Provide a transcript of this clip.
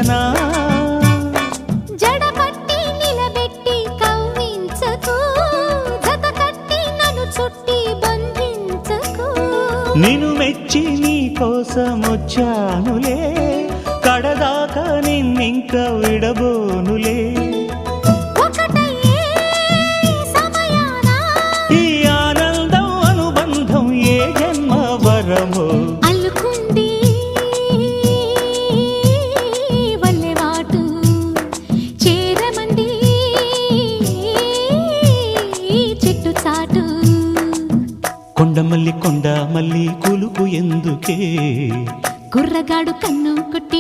ఉండనా జడపట్టి నిలబెట్టి కవ్వించకు జత కట్టి నన్ను చుట్టి బంధించకు నిన్ను మెచ్చి నీ కోసం వచ్చానులే కడదాకా నిన్నింక విడబోనులే ఒకటయ్యే సమయాన ఈ ఆనందం అనుబంధం ఏ జన్మ వరమో అల్లుకుంది వల్లెవాటు చేరమంది చెట్టు చాటు కొండ మల్లి కులుకు ఎందుకే కుర్రగాడు కన్ను కొట్టి